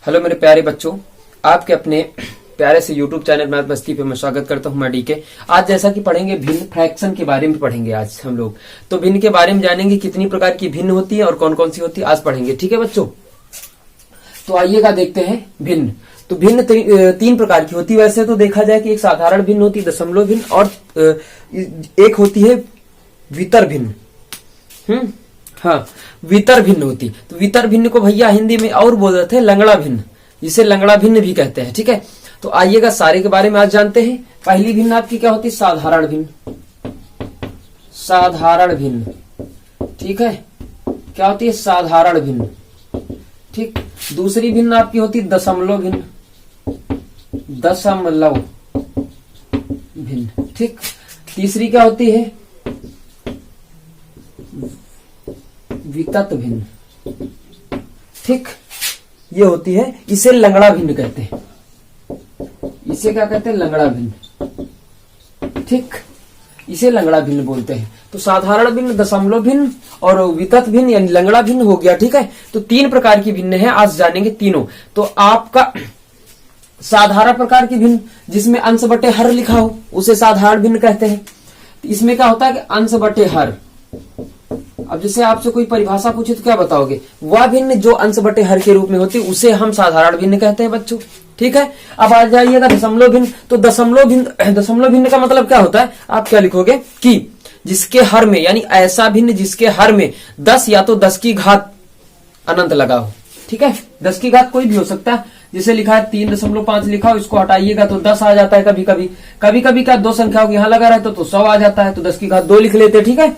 Hello मेरे प्यारे बच्चों, आपके अपने प्यारे से YouTube चैनल मैथ मस्ती पे मैं स्वागत करता हूं। मैं डीके। आज जैसा कि पढ़ेंगे भिन्न फ्रैक्शन के बारे में पढ़ेंगे आज हम लोग। तो भिन्न के बारे में जानेंगे, कितनी प्रकार की भिन्न होती है और कौन कौन सी होती है, आज पढ़ेंगे। ठीक है बच्चों, तो आइएगा देखते हैं भिन्न। तो भिन्न तीन प्रकार की होती है। वैसे तो देखा जाए कि एक साधारण भिन्न होती है, दशमलव भिन्न, और एक होती है वितर भिन्न। हाँ, वितर भिन्न होती। तो वितर भिन्न को भैया हिंदी में और बोल रहे थे लंगड़ा भिन्न, जिसे लंगड़ा भिन्न भी कहते हैं। ठीक है, तो आइएगा सारे के बारे में आज जानते हैं। पहली भिन्न आपकी क्या होती है? साधारण भिन्न। साधारण भिन्न, ठीक है, क्या होती है? साधारण भिन्न। ठीक। दूसरी भिन्न आपकी होती है दशमलव भिन्न। दशमलव भिन्न, ठीक। तीसरी क्या होती है? वितत भिन्न, ठीक, ये होती है। इसे लंगड़ा भिन्न कहते हैं। इसे क्या कहते हैं? लंगड़ा भिन्न, ठीक, इसे लंगड़ा भिन्न बोलते हैं। तो साधारण भिन्न, दशमलव भिन्न और वितत भिन्न यानी लंगड़ा भिन्न हो गया। ठीक है, तो तीन प्रकार की भिन्न है, आज जानेंगे तीनों। तो आपका साधारण प्रकार की भिन्न जिसमें अंश बटे हर लिखा हो उसे साधारण भिन्न कहते हैं। इसमें क्या होता है कि अंश बटे हर। अब जैसे आपसे कोई परिभाषा पूछे तो क्या बताओगे? वह भिन्न जो अंश बटे हर के रूप में होती है उसे हम साधारण भिन्न कहते हैं बच्चों। ठीक है, अब आ जाइएगा दशमलव भिन्न। तो दशमलव भिन्न का मतलब क्या होता है? आप क्या लिखोगे कि जिसके हर में, यानी ऐसा भिन्न जिसके हर में 10 या तो 10 की घात अनंत लगा हो। ठीक है, 10 की घात कोई भी हो सकता है। जिसे लिखा है 3.5 लिखा हो, इसको हटाइएगा तो 10 आ जाता है। कभी कभी क्या दो संख्याओं यहाँ लगा रहता तो 100 आ जाता है, तो 10 की घात 2 लिख लेते। ठीक है,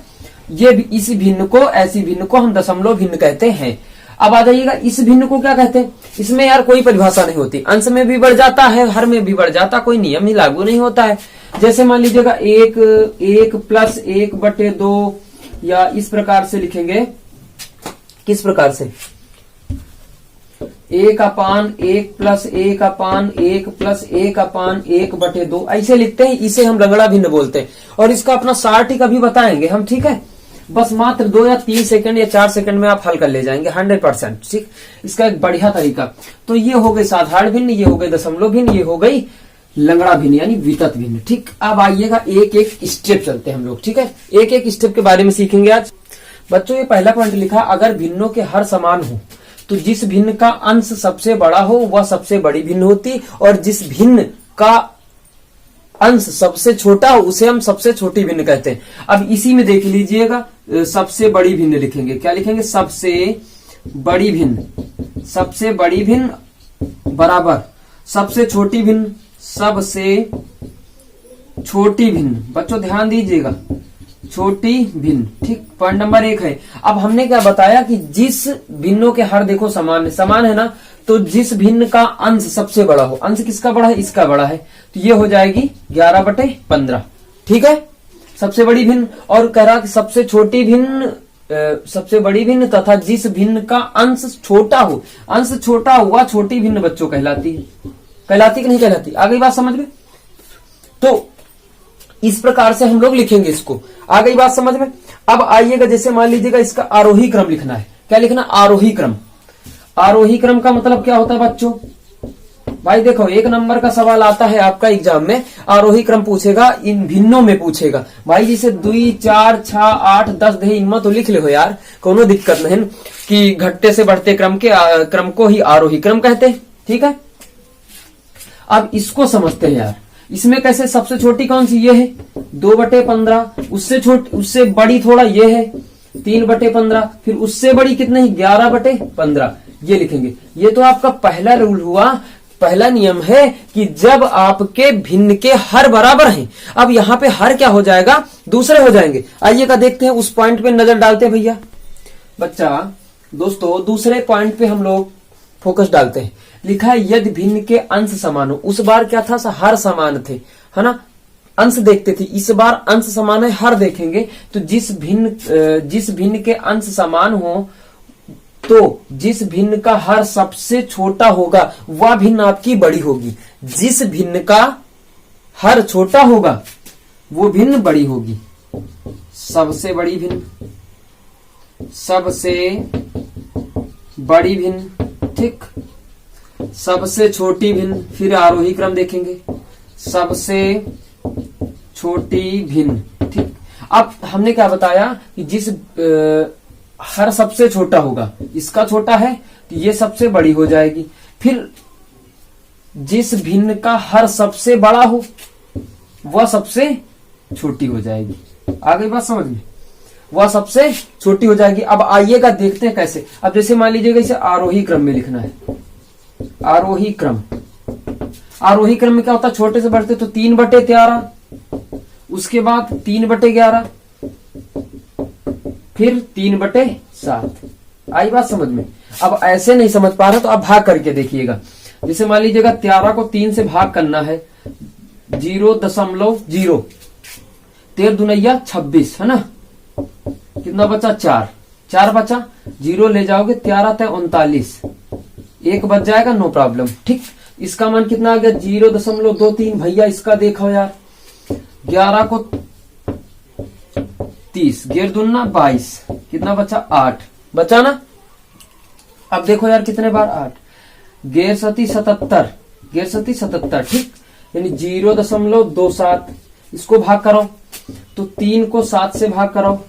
ये इस भिन्न को, ऐसी भिन्न को हम दशमलव भिन्न कहते हैं। अब आ जाइएगा इस भिन्न को क्या कहते हैं? इसमें यार कोई परिभाषा नहीं होती, अंश में भी बढ़ जाता है, हर में भी बढ़ जाता, कोई नियम ही लागू नहीं होता है। जैसे मान लीजिएगा 1 प्लस 1/2, या इस प्रकार से लिखेंगे। किस प्रकार से? 1/1 प्लस 1/1 प्लस 1/1/2 ऐसे लिखते हैं। इसे हम लंगड़ा भिन्न बोलते हैं और इसका अपना सार ठीक अभी बताएंगे हम। ठीक है, बस मात्र 2 या 3 सेकंड या 4 सेकंड में आप हल कर ले जाएंगे 100%। ठीक, इसका एक बढ़िया तरीका। तो ये हो गई साधारण भिन्न, ये हो गई दशमलव भिन्न, ये हो गई लंगड़ा भिन्न यानी वितत भिन्न। ठीक, अब आइएगा एक एक स्टेप चलते हैं हम लोग। ठीक है, एक एक स्टेप के बारे में सीखेंगे आज बच्चों। ये पहला पॉइंट लिखा, अगर भिन्नों के हर समान हो तो जिस भिन्न का अंश सबसे बड़ा हो वह सबसे बड़ी भिन्न होती, और जिस भिन्न का अंश सबसे छोटा हो उसे हम सबसे छोटी भिन्न कहते हैं। अब इसी में देख लीजिएगा, सबसे बड़ी भिन्न लिखेंगे। क्या लिखेंगे? सबसे बड़ी भिन्न। सबसे बड़ी भिन्न बराबर सबसे छोटी भिन्न। सबसे छोटी भिन्न, बच्चों ध्यान दीजिएगा, छोटी भिन्न। ठीक, पॉइंट नंबर 1 है। अब हमने क्या बताया कि जिस भिन्नों के हर देखो समान है ना, तो जिस भिन्न का अंश सबसे बड़ा हो, अंश किसका बड़ा है? इसका बड़ा है, तो ये हो जाएगी 11/15। ठीक है, सबसे बड़ी भिन्न। और कह रहा कि सबसे छोटी भिन्न, सबसे बड़ी भिन्न तथा जिस भिन्न का अंश छोटा हो, अंश छोटा हुआ छोटी भिन्न बच्चों कहलाती है। कहलाती कि नहीं कहलाती? आ गई बात समझ में? तो इस प्रकार से हम लोग लिखेंगे इसको। आ गई बात समझ में? अब आइएगा, जैसे मान लीजिएगा इसका आरोही क्रम लिखना है। क्या लिखना? आरोही क्रम। आरोही क्रम का मतलब क्या होता है बच्चों? भाई देखो, 1 नंबर का सवाल आता है आपका एग्जाम में, आरोही क्रम पूछेगा, इन भिन्नों में पूछेगा। भाई जिसे 2, 4, 6, 8, 10 दे इनमें तो लिख ले हो यार, कोनो दिक्कत नहीं कि घटते से बढ़ते क्रम को ही आरोही क्रम कहते हैं। ठीक है, अब इसको समझते हैं यार। इसमें कैसे? सबसे छोटी कौन सी? ये है 2/15। उससे बड़ी थोड़ा ये है 3/15। फिर उससे बड़ी कितनी? 11/15। ये लिखेंगे। ये तो आपका पहला रूल हुआ, पहला नियम है कि जब आपके भिन्न के हर बराबर हैं। अब यहाँ पे हर क्या हो जाएगा? दूसरे हो जाएंगे। आइएगा देखते हैं, उस पॉइंट पे नजर डालते हैं भैया। बच्चा दोस्तों, दूसरे पॉइंट पे हम लोग फोकस डालते हैं। लिखा है यदि भिन्न के अंश समान हो। उस बार क्या था? हर समान थे, है ना, अंश देखते थे। इस बार अंश समान है, हर देखेंगे। तो जिस भिन्न के अंश समान हो तो जिस भिन्न का हर सबसे छोटा होगा वह भिन्न आपकी बड़ी होगी। जिस भिन्न का हर छोटा होगा वो भिन्न बड़ी होगी। सबसे बड़ी भिन्न, सबसे बड़ी भिन्न, ठीक। सबसे छोटी भिन्न, फिर आरोही क्रम देखेंगे, सबसे छोटी भिन्न। ठीक, अब हमने क्या बताया कि जिस हर सबसे छोटा होगा, इसका छोटा है तो ये सबसे बड़ी हो जाएगी। फिर जिस भिन्न का हर सबसे बड़ा हो वह सबसे छोटी हो जाएगी। आ गई बात समझ में? वह सबसे छोटी हो जाएगी। अब आइएगा देखते हैं कैसे। अब जैसे मान लीजिएगा इसे आरोही क्रम में लिखना है, आरोही क्रम। आरोही क्रम में क्या होता है, छोटे से बढ़ते तो 3/13, उसके बाद 3/11, फिर 3/7। आई बात समझ में? अब ऐसे नहीं समझ पा रहा तो आप भाग करके देखिएगा। जैसे मान लीजिएगा 13 को 3 से भाग करना है, 0.0, 13 दूनिया 26 है ना, कितना बचा 4, 4 बचा, 0 ले जाओगे 13 ते 39, 1 बच जाएगा, नो प्रॉब्लम। ठीक, इसका मान कितना आ गया 0.23। भैया इसका देखो यार, 11 को 30, 11 दूना 22, कितना बचा 8 बचा ना। अब देखो यार कितने बार 8, 11 सती 77, 11 सती 77। ठीक, यानी 0.27, इसको भाग करो तो 3 को 7 से भाग करो,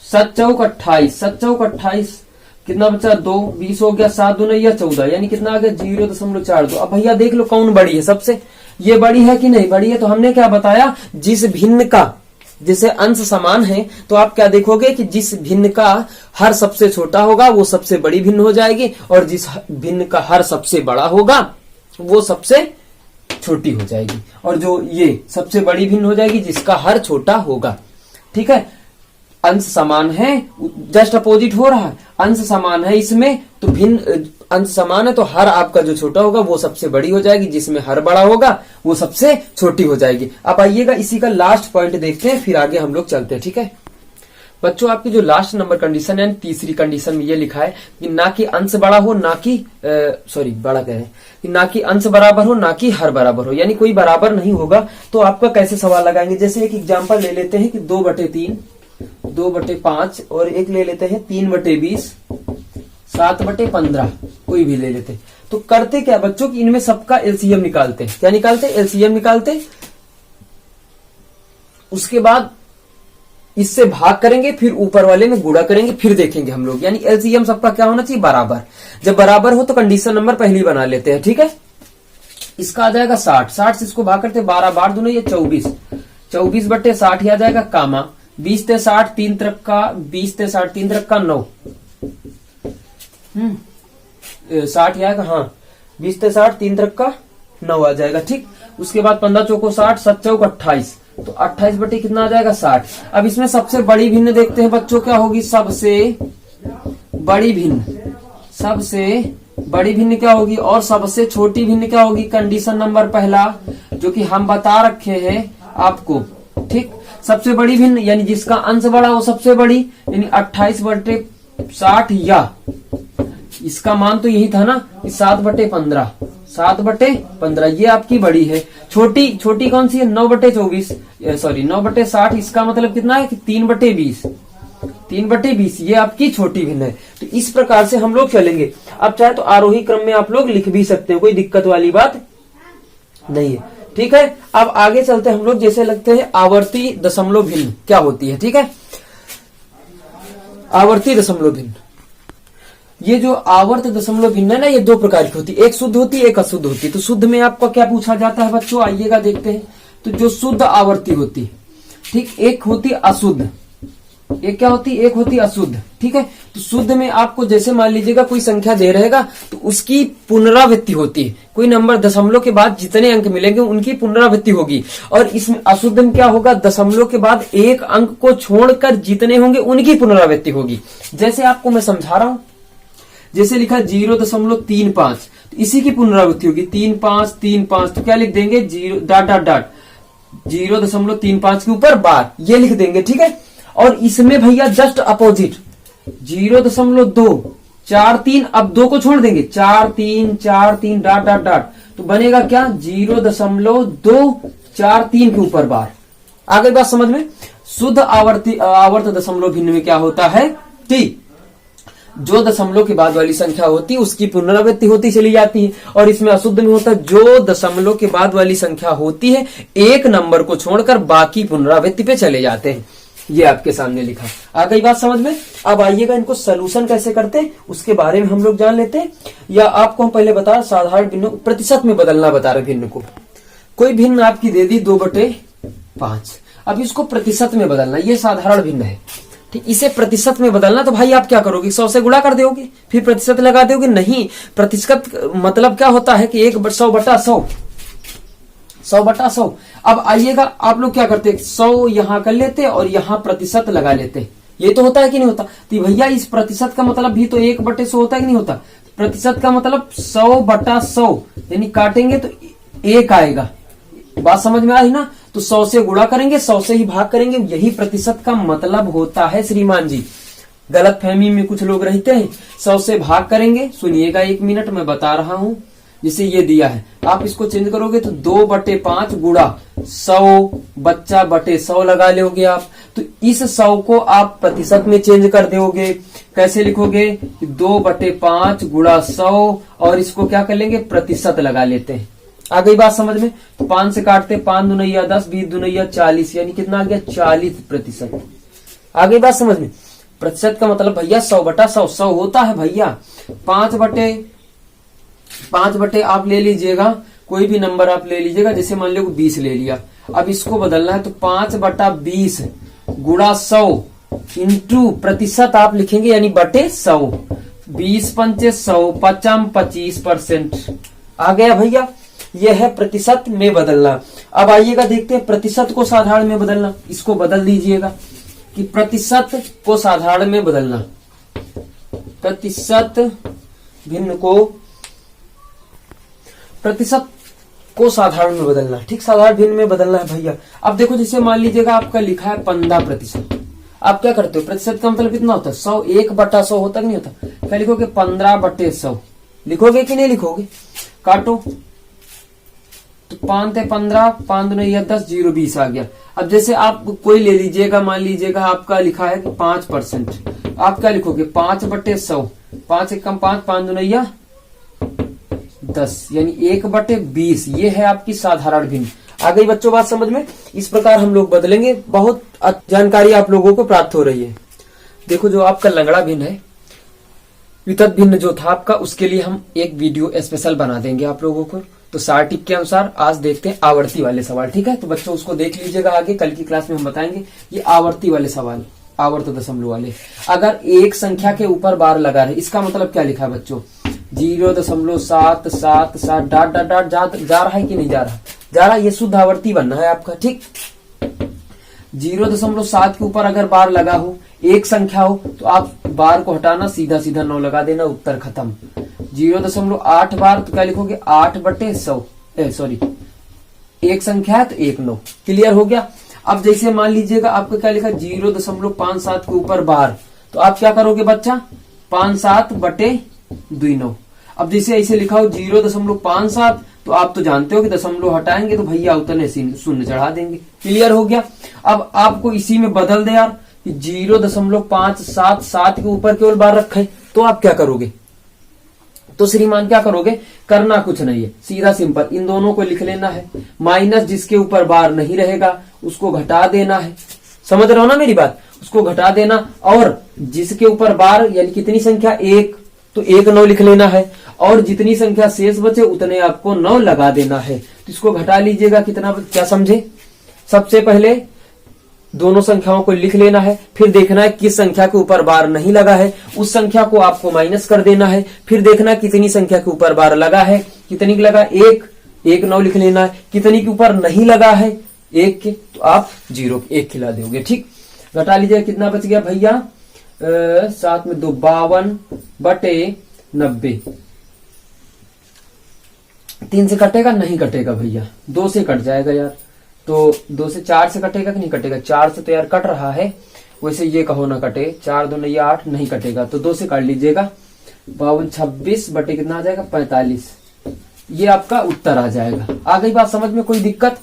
7 चौक 28, 7 चौक 28, कितना बचा 2, 20 हो गया, 7 दूना 14, यानी कितना आ गया 0.42। अब भैया देख लो कौन बड़ी है सबसे, ये बड़ी है कि नहीं बड़ी है। तो हमने क्या बताया, जिस भिन्न का जैसे अंश समान है तो आप क्या देखोगे कि जिस भिन्न का हर सबसे छोटा होगा वो सबसे बड़ी भिन्न हो जाएगी, और जिस भिन्न का हर सबसे बड़ा होगा वो सबसे छोटी हो जाएगी, और जो ये सबसे बड़ी भिन्न हो जाएगी जिसका हर छोटा होगा। ठीक है, अंश समान है, जस्ट अपोजिट हो रहा है, अंश समान है इसमें तो भिन्न, अंश समान है तो हर आपका जो छोटा होगा वो सबसे बड़ी हो जाएगी, जिसमें हर बड़ा होगा वो सबसे छोटी हो जाएगी। अब आइएगा इसी का लास्ट पॉइंट देखते हैं, फिर आगे हम लोग चलते हैं। ठीक है बच्चों, आपकी जो लास्ट नंबर कंडीशन है, तीसरी कंडीशन में ये लिखा है कि ना कि अंश बड़ा हो, ना कि बड़ा कह रहे हैं कि ना कि अंश बराबर हो, ना कि हर बराबर हो, यानी कोई बराबर नहीं होगा। तो आपका कैसे सवाल लगाएंगे, जैसे एक एग्जाम्पल ले लेते हैं कि 2/3, 2/5, और एक ले लेते हैं 3/20, 7/15, कोई भी ले लेते हैं। तो करते क्या बच्चों कि इनमें सबका एलसीएम निकालते हैं। क्या निकालते? एलसीएम निकालते। उसके बाद इससे भाग करेंगे, फिर ऊपर वाले में गुणा करेंगे, फिर देखेंगे हम लोग, यानी एलसीएम सबका क्या होना चाहिए, बराबर। जब बराबर हो तो कंडीशन नंबर पहली बना लेते हैं। ठीक है, इसका आ जाएगा 60, 60 से इसको भाग करते 12 बार दूने ये 24, 24/60 ही आ जाएगा कामा, 20 ते 60 3 3 20 ते 60 3 3 9, 60 आएगा, हाँ 20 ते 60 3 3 9 आ जाएगा। ठीक, उसके बाद 15 चौको 60, 7 चौक 28, तो 28 बटे कितना आ जाएगा 60। अब इसमें सबसे बड़ी भिन्न देखते हैं बच्चों, क्या होगी सबसे बड़ी भिन्न, सबसे बड़ी भिन्न क्या होगी, और सबसे छोटी भिन्न क्या होगी, कंडीशन नंबर पहला जो कि हम बता रखे हैं आपको। ठीक, सबसे बड़ी भिन्न यानी जिसका अंश बड़ा वो सबसे बड़ी, यानी 28/60, या इसका मान तो यही था ना कि 7/15, 7/15 ये आपकी बड़ी है। छोटी छोटी कौन सी है, 9/24, सॉरी 9/60, इसका मतलब कितना है कि 3/20, 3/20 ये आपकी छोटी भिन्न है। तो इस प्रकार से हम लोग चलेंगे। अब चाहे तो आरोही क्रम में आप लोग लिख भी सकते हैं, कोई दिक्कत वाली बात नहीं है। ठीक है, अब आगे चलते हैं हम लोग, जैसे लगते हैं आवर्ती दशमलव भिन्न क्या होती है। ठीक है, आवर्ती दशमलव भिन्न, ये जो आवर्त दशमलव भिन्न है ना, ये 2 प्रकार की होती है, एक शुद्ध होती है, एक अशुद्ध होती है। तो शुद्ध में आपको क्या पूछा जाता है बच्चों, आइएगा देखते हैं। तो जो शुद्ध आवर्ती होती है, ठीक, एक होती अशुद्ध, एक क्या होती, एक होती अशुद्ध। ठीक है, तो शुद्ध में आपको जैसे मान लीजिएगा कोई संख्या दे रहेगा तो उसकी पुनरावृत्ति होती है, कोई नंबर दशमलव के बाद जितने अंक मिलेंगे उनकी पुनरावृत्ति होगी। और इसमें अशुद्ध में क्या होगा, दशमलव के बाद एक अंक को छोड़कर जितने होंगे उनकी पुनरावृत्ति होगी। जैसे आपको मैं समझा रहा हूं, जैसे लिखा 0.35, तो इसी की पुनरावृत्ति होगी 3535, तो क्या लिख देंगे 0.35 के ऊपर बार, ये लिख देंगे। ठीक है, और इसमें भैया जस्ट अपोजिट 0.243, अब 2 को छोड़ देंगे 4343 डॉट डॉट डॉट, तो बनेगा क्या 0.243 के ऊपर बार। आगे बात समझ में। शुद्ध आवर्त दशमलव भिन्न में क्या होता है कि जो दशमलव के बाद वाली संख्या होती है उसकी पुनरावृत्ति होती चली जाती है, और इसमें अशुद्ध में होता है जो दशमलव के बाद वाली संख्या होती है एक नंबर को छोड़कर बाकी पुनरावृत्ति पे चले जाते हैं। ये आपके सामने लिखा। आ गई बात समझ में? अब आइएगा इनको सोल्यूशन कैसे करते हैं उसके बारे में हम लोग जान लेते हैं। या आपको हम पहले बता साधारण भिन्न प्रतिशत में बदलना बता रहे भिन्न को। कोई भिन्न आपकी दे दी 2/5, अब इसको प्रतिशत में बदलना, ये साधारण भिन्न है ठीक। इसे प्रतिशत में बदलना तो भाई आप क्या करोगे, 100 से गुणा कर दोगे फिर प्रतिशत लगा दोगे। नहीं, प्रतिशत मतलब क्या होता है कि 100/100, 100/100। अब आइएगा आप लोग क्या करते हैं, 100 यहां कर लेते और यहां प्रतिशत लगा लेते। ये तो होता है कि नहीं होता? तो भैया इस प्रतिशत का मतलब भी तो 1/100 होता है कि नहीं होता? प्रतिशत का मतलब 100/100, यानी काटेंगे तो 1 आएगा। बात समझ में आई ना? तो 100 से गुणा करेंगे, 100 से ही भाग करेंगे, यही प्रतिशत का मतलब होता है श्रीमान जी। गलत फहमी में कुछ लोग रहते हैं। 100 से भाग करेंगे, सुनिएगा 1 मिनट मैं बता रहा हूं। जिसे ये दिया है आप इसको चेंज करोगे तो 2/5 गुणा 100 बच्चा बटे 100 लगा लोगे आप। तो इस 100 को आप प्रतिशत में चेंज कर दोगे। कैसे लिखोगे, 2/5 गुणा 100 और इसको क्या कर लेंगे, प्रतिशत लगा लेते हैं। आ गई बात समझ में? तो 5 से काटते, 5 दूनिया 10, 20 दूनिया 40, यानी कितना आ गया, 40%। आ गई बात समझ में? प्रतिशत का मतलब भैया 100/100, 100 होता है भैया 5/5 आप ले लीजिएगा, कोई भी नंबर आप ले लीजिएगा, जैसे मान लो 20 ले लिया। अब इसको बदलना है तो 5/20 गुणा 100 इंटू प्रतिशत आप लिखेंगे यानी बटे 100। 20 पंचे 100, 25%। आ गया भैया, यह है प्रतिशत में बदलना। अब आइएगा देखते हैं प्रतिशत को साधारण में बदलना। इसको बदल दीजिएगा कि प्रतिशत को साधारण में बदलना, प्रतिशत भिन्न को प्रतिशत को साधारण में बदलना। ठीक, साधारण भिन्न में बदलना है भैया। अब देखो जैसे मान लीजिएगा आपका लिखा है 15%, आप क्या करते हो, प्रतिशत का मतलब कितना होता है, 100, 1/100 होता कि नहीं होता? क्या लिखोगे, 15/100 लिखोगे कि नहीं लिखोगे? काटो तो 5 × 15, 5 दूनी 10, 0 20 आ गया। अब जैसे आप कोई ले लीजिएगा, मान लीजिएगा आपका लिखा है कि 5%, आप क्या लिखोगे, 5/100, 5 × 5, 5 दूनी 10, यानी 1/20। ये है आपकी साधारण भिन्न। आ गई बच्चों बात समझ में? इस प्रकार हम लोग बदलेंगे। बहुत जानकारी आप लोगों को प्राप्त हो रही है। देखो जो आपका लंगड़ा भिन्न है, वितत भिन्न जो था आपका, उसके लिए हम एक वीडियो स्पेशल बना देंगे आप लोगों को। तो सार टिप के अनुसार आज देखते हैं आवर्ती वाले सवाल। ठीक है, तो बच्चों उसको देख लीजिएगा, आगे कल की क्लास में हम बताएंगे। ये आवर्ती वाले सवाल, आवर्त दशमलव वाले। अगर एक संख्या के ऊपर बार लगा रहे, इसका मतलब क्या लिखा है बच्चों, 0.777 डॉट डॉट डॉट जा रहा है कि नहीं जा रहा? जा रहा है, ये शुद्ध आवर्ती बनना है आपका। ठीक, 0.7 के ऊपर अगर बार लगा हो, एक संख्या हो, तो आप बार को हटाना, सीधा सीधा 9 लगा देना, उत्तर खत्म। 0.8 बार तो क्या लिखोगे, 8/100, सॉरी एक संख्या है तो 1 9। क्लियर हो गया? अब जैसे मान लीजिएगा आपका क्या लिखा, 0.57 के ऊपर बार, तो आप क्या करोगे बच्चा, 57/2 अब जैसे ऐसे लिखा हो 0.57, तो आप तो जानते हो कि दशमलव हटाएंगे तो भैया उतने शून्य चढ़ा देंगे। क्लियर हो गया? अब आपको इसी में बदल दे यार कि 0.577 के ऊपर केवल बार रखे, तो आप क्या करोगे, तो श्रीमान क्या करोगे, करना कुछ नहीं है, सीधा सिंपल इन दोनों को लिख लेना है। माइनस जिसके ऊपर बार नहीं रहेगा उसको घटा देना है। समझ रहे हो ना मेरी बात? उसको घटा देना, और जिसके ऊपर बार यानी कितनी संख्या, 1, तो 1 9 लिख लेना है, और जितनी संख्या शेष बचे उतने आपको 9 लगा देना है। तो इसको घटा लीजिएगा, कितना, क्या समझे? सबसे पहले दोनों संख्याओं को लिख लेना है, फिर देखना है किस संख्या के ऊपर बार नहीं लगा है, उस संख्या को आपको माइनस कर देना है। फिर देखना कितनी संख्या के ऊपर बार लगा है, कितनी लगा, 1 9 लिख लेना है। कितनी के ऊपर नहीं लगा है, 1 के, तो आप 0 1 खिला दोगे। ठीक, घटा लीजिएगा, कितना बच गया भैया, 7 में 2 52/90। 3 से कटेगा, नहीं कटेगा भैया, 2 से कट जाएगा यार। तो 2 से 4 से कटेगा कि नहीं कटेगा, 4 से तो यार कट रहा है, वैसे ये कहो ना कटे, 4 दूनी 8 नहीं कटेगा, तो 2 से काट लीजिएगा। 52/26 बटे कितना आ जाएगा, 45। ये आपका उत्तर आ जाएगा। आ गई बात समझ में? कोई दिक्कत?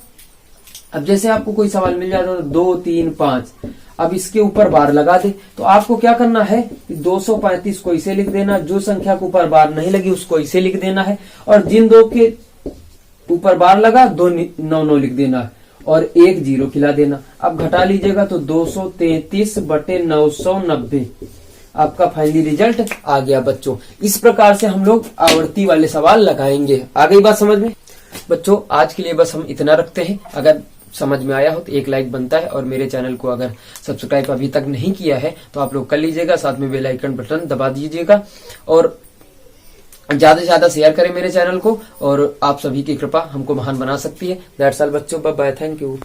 अब जैसे आपको कोई सवाल मिल जाता है 2 3 5, अब इसके ऊपर बार लगा दे। तो आपको क्या करना है कि 235 को इसे लिख देना, जो संख्या के ऊपर बार नहीं लगी उसको इसे लिख देना है, और जिन दो के ऊपर बार लगा 299 लिख देना है और 1 0 खिला देना। अब घटा लीजिएगा तो 233/990 आपका फाइनली रिजल्ट आ गया बच्चों। इस प्रकार से हम लोग आवर्ती वाले सवाल लगाएंगे। आ गई बात समझ में बच्चों? आज के लिए बस हम इतना रखते हैं। अगर समझ में आया हो तो एक लाइक बनता है, और मेरे चैनल को अगर सब्सक्राइब अभी तक नहीं किया है तो आप लोग कर लीजिएगा, साथ में बेल आइकन बटन दबा दीजिएगा, और ज्यादा से ज्यादा शेयर करें मेरे चैनल को, और आप सभी की कृपा हमको महान बना सकती है। दैट्स ऑल बच्चों, बाय बाय, थैंक यू।